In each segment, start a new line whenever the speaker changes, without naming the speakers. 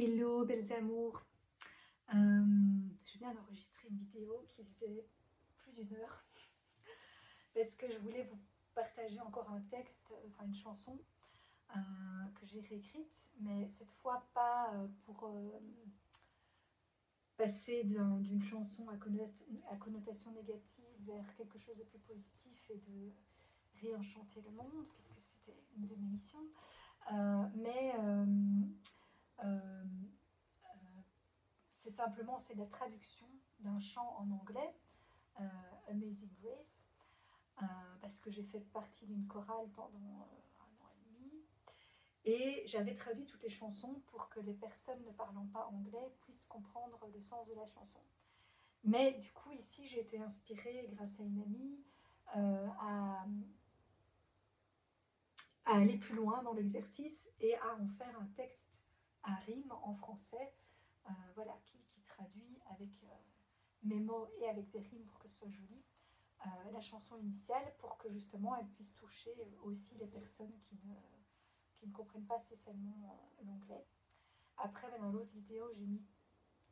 Hello, belles amours. Je viens d'enregistrer une vidéo qui faisait plus d'1 heure parce que je voulais vous partager encore un texte, enfin une chanson que j'ai réécrite, mais cette fois pas pour passer d'une chanson à connotation négative vers quelque chose de plus positif et de réenchanter le monde, puisque c'était une de mes missions, mais euh, c'est la traduction d'un chant en anglais, Amazing Grace, parce que j'ai fait partie d'une chorale pendant 1 an et demi, et j'avais traduit toutes les chansons pour que les personnes ne parlant pas anglais puissent comprendre le sens de la chanson. Mais du coup, ici, j'ai été inspirée grâce à une amie à aller plus loin dans l'exercice et à en faire un texte à rime en français, voilà, qui traduit avec mes mots et avec des rimes pour que ce soit joli, la chanson initiale, pour que justement elle puisse toucher aussi les personnes qui ne comprennent pas spécialement l'anglais. Après, dans l'autre vidéo,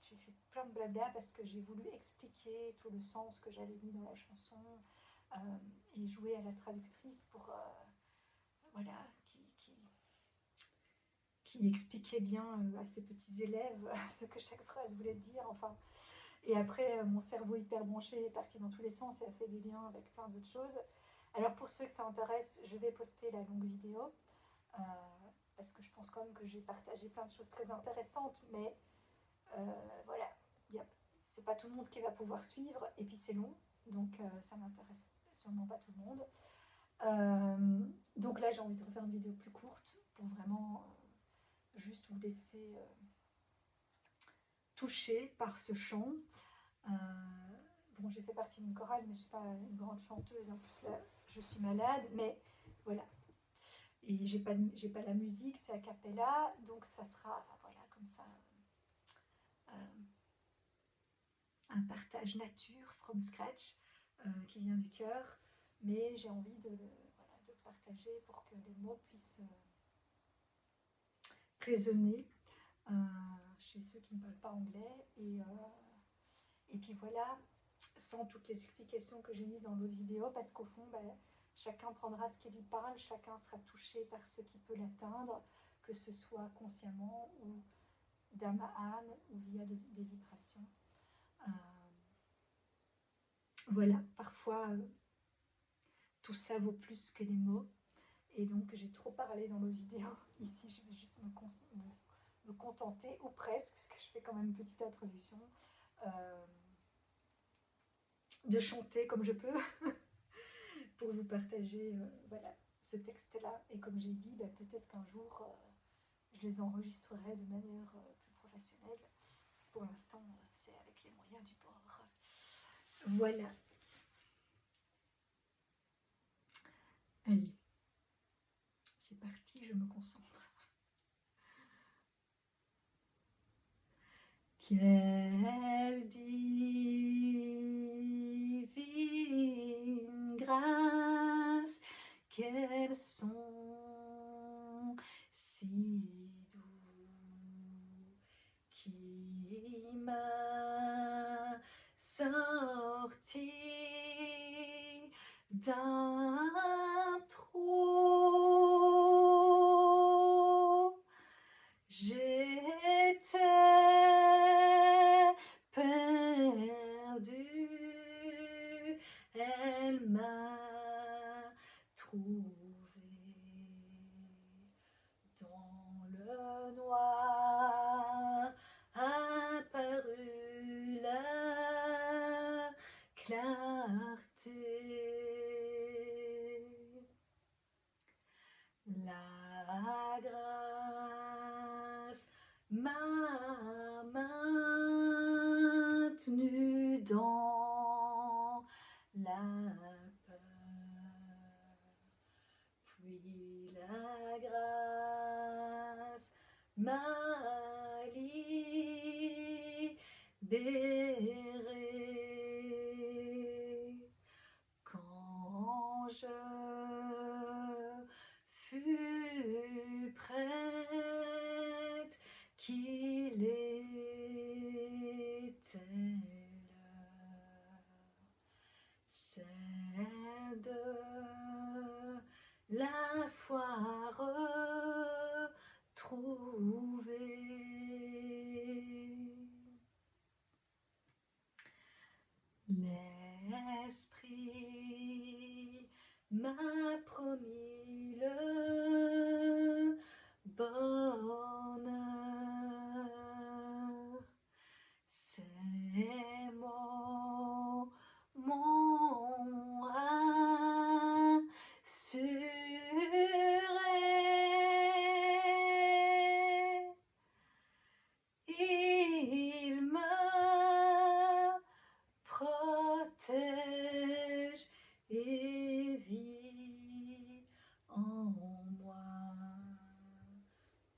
j'ai fait plein de blabla parce que j'ai voulu expliquer tout le sens que j'avais mis dans la chanson, et jouer à la traductrice pour voilà, qui expliquait bien à ses petits élèves ce que chaque phrase voulait dire. Enfin, et après, mon cerveau hyper branché est parti dans tous les sens et a fait des liens avec plein d'autres choses. Alors pour ceux que ça intéresse, je vais poster la longue vidéo, euh, parce que je pense quand même que j'ai partagé plein de choses très intéressantes, mais voilà, c'est pas tout le monde qui va pouvoir suivre, et puis c'est long, donc ça m'intéresse sûrement pas tout le monde. Donc là, j'ai envie de refaire une vidéo plus courte pour vraiment juste vous laisser toucher par ce chant. Euh, bon, j'ai fait partie d'une chorale, mais je ne suis pas une grande chanteuse. En plus, là, je suis malade, mais voilà. Et j'ai pas la musique, c'est a cappella, donc ça sera, voilà, comme ça, un partage nature, from scratch, qui vient du cœur. Mais j'ai envie voilà, de le partager pour que les mots puissent résonner chez ceux qui ne parlent pas anglais. Et puis voilà, sans toutes les explications que j'ai mises dans l'autre vidéo, parce qu'au fond, chacun prendra ce qui lui parle, chacun sera touché par ce qui peut l'atteindre, que ce soit consciemment ou d'âme à âme ou via des vibrations. Euh, voilà, parfois tout ça vaut plus que les mots, et donc j'ai trop parlé dans l'autre vidéo. Ici, je vais juste me contenter, ou presque, parce que je fais quand même une petite introduction, de chanter comme je peux pour vous partager voilà, ce texte-là. Et comme j'ai dit, peut-être qu'un jour, je les enregistrerai de manière plus professionnelle. Pour l'instant, c'est avec les moyens du bord. Voilà. Allez, c'est parti, je me concentre. Quelle divine grâce, quel son si doux qui m'a sorti d'un trou. J'étais perdue, elle m'a trouvée dans le noir, apparut la clarté. La grâce m'a maintenu dans la peur, puis la grâce m'a libéré. Quand je fus prête, qu'il bonheur. Ces moments rassurés, il me protège et vit en moi.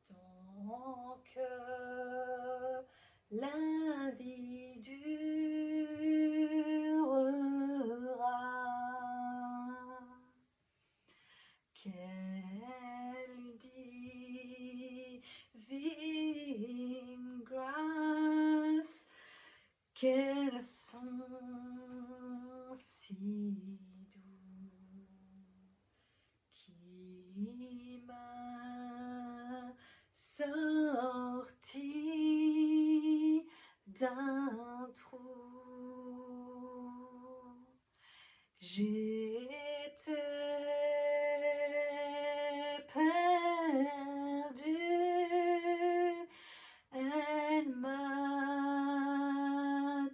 Tant que la vie durera, quelle divine grâce, quel son si doux qui m'a sorti d'un trou. J'étais perdue, elle m'a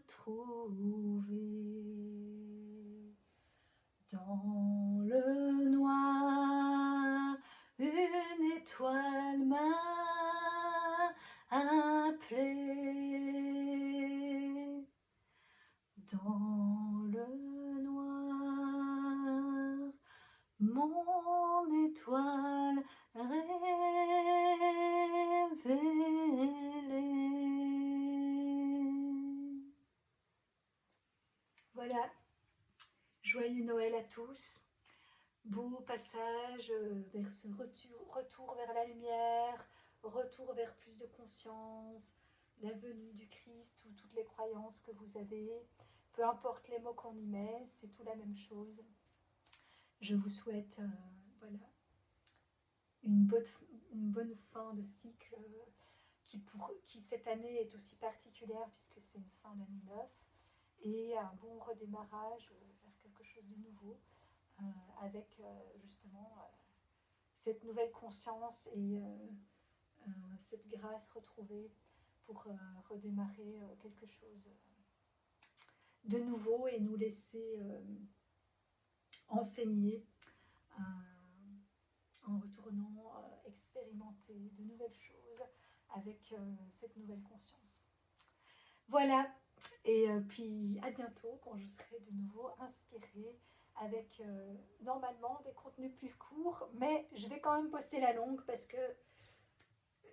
trouvée. Dans le noir, une étoile m'a appelée. Dans le noir, mon étoile révélée. Voilà, joyeux Noël à tous. Beau passage vers ce retour vers la lumière, retour vers plus de conscience, la venue du Christ ou toutes les croyances que vous avez. Peu importe les mots qu'on y met, c'est tout la même chose. Je vous souhaite voilà, une bonne fin de cycle qui cette année est aussi particulière puisque c'est une fin d'année 9 et un bon redémarrage vers quelque chose de nouveau. Avec justement cette nouvelle conscience et cette grâce retrouvée pour redémarrer quelque chose de nouveau et nous laisser enseigner en retournant expérimenter de nouvelles choses avec cette nouvelle conscience. Voilà, et puis à bientôt quand je serai de nouveau inspirée avec normalement des contenus plus courts, mais je vais quand même poster la longue parce que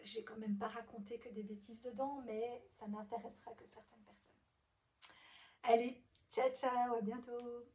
j'ai quand même pas raconté que des bêtises dedans, mais ça n'intéressera que certaines personnes. Allez, ciao ciao, à bientôt.